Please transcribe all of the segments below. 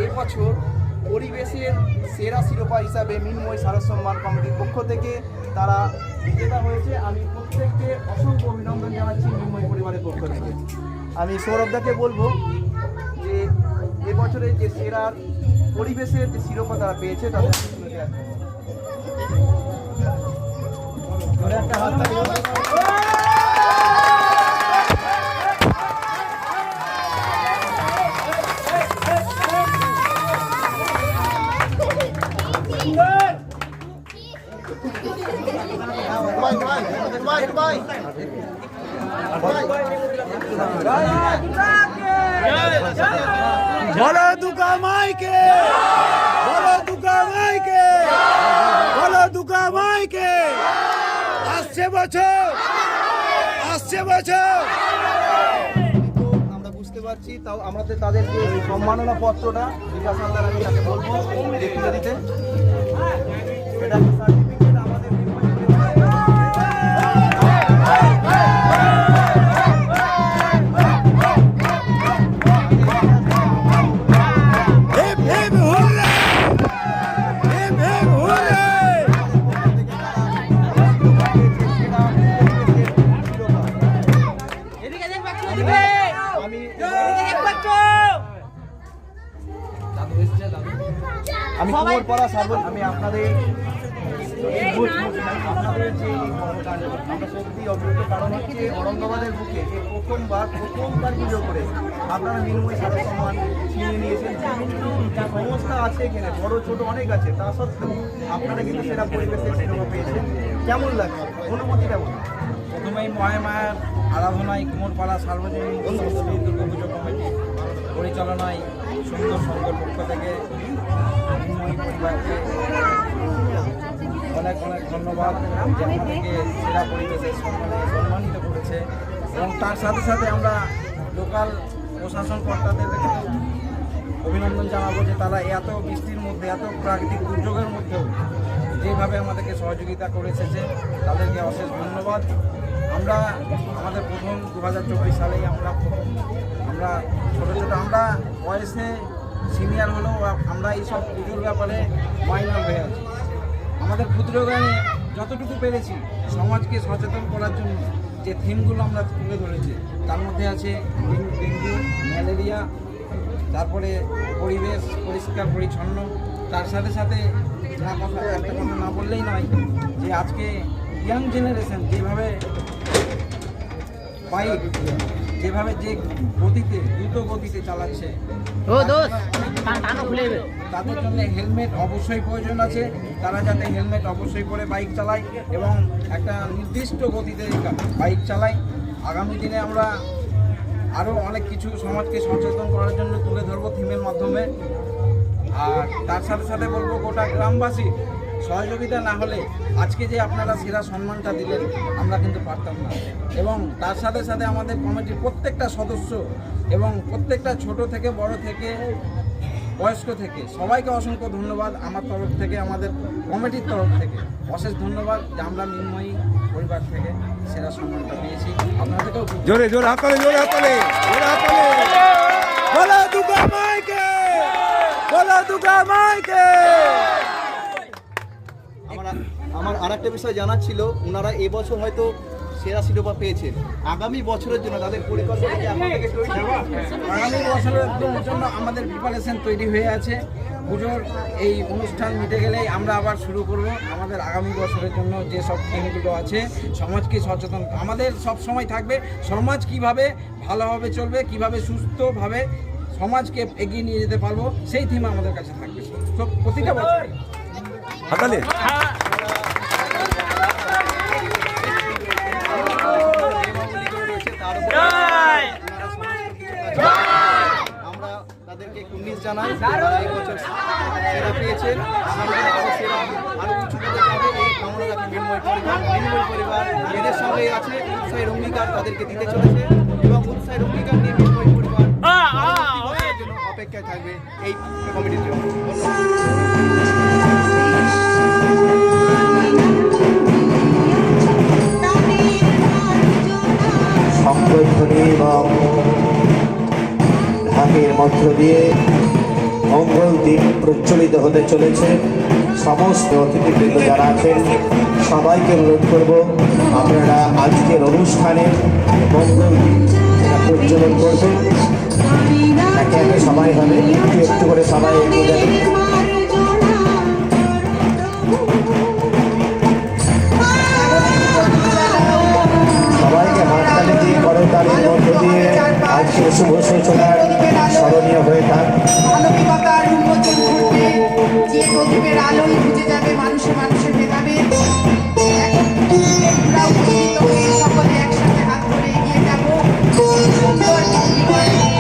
এবছর পরিবেশের সেরা শিরোপা হিসাবে মৃন্ময়ী শারদ সম্মান কমিটির পক্ষ থেকে তারা বিজেতা হয়েছে। আমি প্রত্যেককে অসংখ্য অভিনন্দন জানাচ্ছি মৃন্ময়ী পরিবারের পক্ষ থেকে। আমি সৌরভদাকে বলবো যে এবছরের যে সেরা পরিবেশের যে শিরোপা তারা পেয়েছে তাদের একটা হাত বলো দুর্গা মাইকে, বলো দুর্গা মাইকে, বলো দুর্গা মাইকে। আসছে বছর, আসছে বছর। আমরা বুঝতে পারছি, তাও আমাদের তাদের যে সম্মাননা পত্রটা বিকাশ হালদার আমি তাকে বলবো যে তুলে দিতে। এটা সার্টিফিকেট আমাদের আমি কুমোরপাড়া সার্বজনীন আমি আপনাদের যে কর্মকাণ্ড আমরা সত্যি অভিভূত, কারণ হচ্ছে অরঙ্গাবাদের বুকে এই প্রথমবার পুজো করে আপনারা মৃন্ময়ী শারদ সম্মান ছিনিয়ে নিয়েছেন। সংস্থা আছে এখানে, বড় ছোট অনেক আছে, তা সত্ত্বেও আপনারা কিন্তু সেরা পরিবেশের শিরোপা পেয়েছেন। কেমন লাগছে, অনুমতি কেমন? প্রথমেই মহামায়ার আরাধনায় কুমোরপাড়া সার্বজনীন সরস্বতী দুর্গাপুজো কমিটি পরিচালনায় সুন্দর সংঘের পক্ষ থেকে মৃন্ময়ী পরিবারকে অনেক অনেক ধন্যবাদ যে আমাদেরকে সেরা পরিবেশের সম্মানিত করেছে। এবং তার সাথে সাথে আমরা লোকাল প্রশাসন কর্তাদের অভিনন্দন জানাবো যে তারা এত বৃষ্টির মধ্যে, এত প্রাকৃতিক দুর্যোগের মধ্যেও যেভাবে আমাদেরকে সহযোগিতা করে এসেছে তাদেরকে অশেষ ধন্যবাদ। আমরা আমাদের প্রথম 2024 সালেই আমরা ছোটো ছোটো আমরা বয়সে সিনিয়র হলেও আমরা এইসব পুজোর ব্যাপারে মাইনর হয়ে আছি। আমাদের ক্ষুদ্র জ্ঞানে যতটুকু পেরেছি সমাজকে সচেতন করার জন্য যে থিমগুলো আমরা তুলে ধরেছি তার মধ্যে আছে ডেঙ্গু, ম্যালেরিয়া, তারপরে পরিবেশ পরিষ্কার পরিচ্ছন্ন। তার সাথে সাথে একটা কথা না বললেই নয় যে আজকে ইয়াং জেনারেশন যেভাবে যে গতিতে দ্রুত গতিতে চালাচ্ছে তাদের জন্য হেলমেট অবশ্যই প্রয়োজন আছে। তারা যাতে হেলমেট অবশ্যই পরে বাইক চালায় এবং একটা নির্দিষ্ট গতিতে বাইক চালায়। আগামী দিনে আমরা আরও অনেক কিছু সমাজকে সচেতন করার জন্য তুলে ধরবো থিমের মাধ্যমে। আর তার সাথে সাথে বলবো গোটা গ্রামবাসী সহযোগিতা না হলে আজকে যে আপনারা সেরা সম্মানটা দিলেন আমরা কিন্তু পারতাম না। এবং তার সাথে সাথে আমাদের কমিটির প্রত্যেকটা সদস্য এবং প্রত্যেকটা ছোট থেকে বড় থেকে বয়স্ক থেকে সবাইকে অসংখ্য ধন্যবাদ আমার তরফ থেকে, আমাদের কমিটির তরফ থেকে অশেষ ধন্যবাদ যে আমরা মৃন্ময়ী পরিবার থেকে সেরা সম্মানটা পেয়েছি। আপনাদেরকেও জোরে জোরে হাততালি, জোরে হাততালি, জোরে হাততালি। বলো দুর্গা মাইকে, বলো দুর্গা মাইকে। আমার আরেকটা বিষয় জানার ছিল, ওনারা এবছর হয়তো সেরা শিরোপা পেয়েছেন, আগামী বছরের জন্য তাদের পরিকল্পনা কি আপনাদের তৈরি? আগামী বছরের জন্য আমাদের প্রিপারেশন তৈরি হয়ে আছে। পুজোর এই অনুষ্ঠান মিটে গেলেই আমরা আবার শুরু করব আমাদের আগামী বছরের জন্য যেসব থিমগুলো আছে। সমাজকে সচেতন আমাদের সব সময় থাকবে, সমাজ কিভাবে ভালোভাবে চলবে, কিভাবে সুস্থভাবে সমাজকে এগিয়ে নিয়ে যেতে পারবো সেই থিম আমাদের কাছে থাকবে সব প্রতিটা বছর। হাততালি। আমরা তাদেরকে কুর্নিশ জানাই, তারা এই বছর সেরা পেয়েছেন। আরো কিছু দিতে যাবে এই কামনা রাখি মৃন্ময়ী পরিবার এদের সঙ্গে আছে, উৎসাহের অঙ্গীকার তাদেরকে দিতে চলেছে এবং উৎসাহের অঙ্গীকার নিয়ে মৃন্ময়ী পরিবার জন্য অপেক্ষায় থাকবে এই কমিটির জন্য। শঙ্করধ্বনি এবং ঢাকের মধ্য দিয়ে মঙ্গল দিন প্রচলিত হতে চলেছে। সমস্ত অতিথিবৃন্দ যারা আছেন সবাইকে অনুরোধ করব আপনারা আজকের অনুষ্ঠানে মঙ্গল দিন প্রজ্বলন করবেন। একে একে সবাই হবে, একটু একটু করে সবাই এগিয়ে যাবেন। সবাইকে হাততালি দিয়ে করতালির মধ্য দিয়ে আজকের শুভ সূচনার স্মরণীয় হয়ে থাক। মানবিকতার উন্মোচন ঘটবে, যে প্রদীপের আলোয় বুঝে যাবে মানুষে মানুষের ভেদাভেদ। আমরা উপস্থিত হয়ে সকলে একসাথে হাত ধরে এগিয়ে যাব সুন্দর জীবন নিয়ে।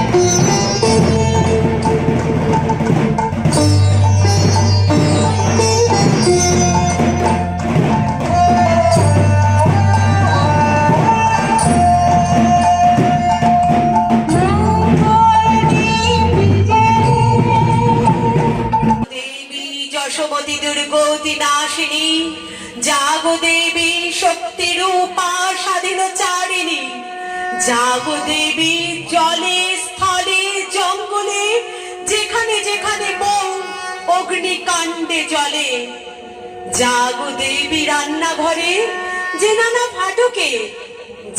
যশোমতী দুর্গতি নাশিনী, জাগো দেবী শক্তি রূপা স্বাধীনচারিণী, জাগো দেবী জলে স্থলে জঙ্গলে, যেখানে যেখানে বউ অগ্নিকাণ্ডে জ্বলে, জাগো দেবী রান্নাঘরে যে নানা ফাটকে,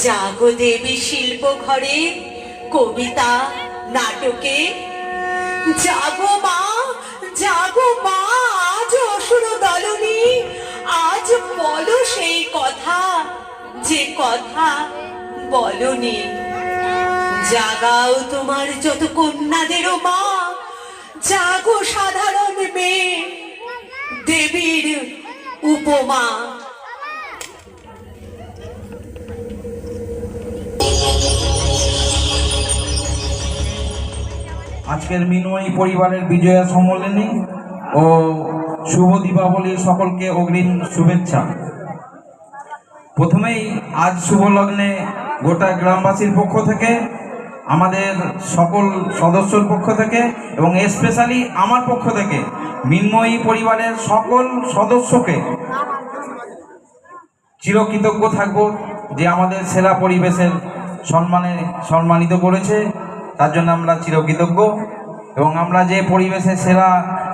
জাগো দেবী শিল্প ঘরে কবিতা নাটকে, জাগো মা আজ অসুর দলনী, আজ বলো সেই কথা যে কথা বলনি। জাগাও তোমার যত কন্যাদেরও মা, জাগো সাধারণ মেয়ে দেবীর উপমা। আজকের মিনময়ী পরিবারের বিজয়া সম্মেলনী ও শুভ দীপাবলির সকলকে অগ্রিম শুভেচ্ছা। প্রথমেই আজ শুভ লগ্নে গোটা গ্রামবাসীর পক্ষ থেকে, আমাদের সকল সদস্যর পক্ষ থেকে এবং স্পেশালি আমার পক্ষ থেকে মিনময়ী পরিবারের সকল সদস্যকে চিরকৃতজ্ঞ থাকব যে আমাদের সেরা পরিবেশের সম্মানিত করেছে, তার জন্য আমরা চিরকৃতজ্ঞ। এবং আমরা যে পরিবেশের সেরা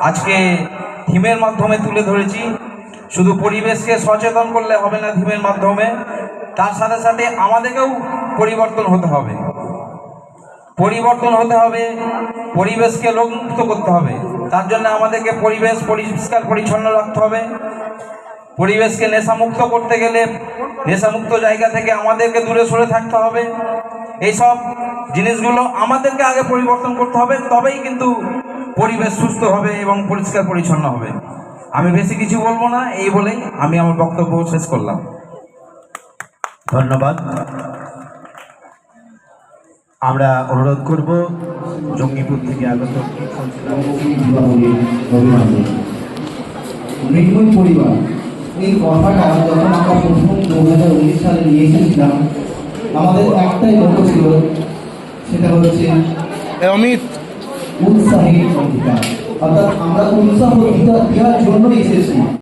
আজকে থিমের মাধ্যমে তুলে ধরেছি, শুধু পরিবেশকে সচেতন করলে হবে না থিমের মাধ্যমে, তার সাথে সাথে আমাদেরকেও পরিবর্তন হতে হবে, পরিবেশকে রোগমুক্ত করতে হবে। তার জন্য আমাদেরকে পরিবেশ পরিষ্কার পরিচ্ছন্ন রাখতে হবে। পরিবেশকে নেশামুক্ত করতে গেলে নেশামুক্ত জায়গা থেকে আমাদেরকে দূরে সরে থাকতে হবে। এইসব জিনিসগুলো আমাদেরকে আগে পরিবর্তন করতে হবে, তবেই কিন্তু পরিবেশ সুস্থ হবে এবং পরিষ্কার পরিচ্ছন্ন হবে। আমি বেশি কিছু বলবো না, এই বলেই আমি আমার বক্তব্য শেষ করলাম। ধন্যবাদ। আমরা অনুরোধ করব জঙ্গিপুর থেকে আগত মিনময়ী পরিবার, এই কথাটা যখন আমরা প্রথম 2019 সালে নিয়ে এসেছিলাম, আমাদের একটাই লক্ষ্য ছিল, সেটা হচ্ছে অমিত উৎসাহী অধিকার। অর্থাৎ আমরা উৎসাহ দেওয়ার জন্য এসেছি।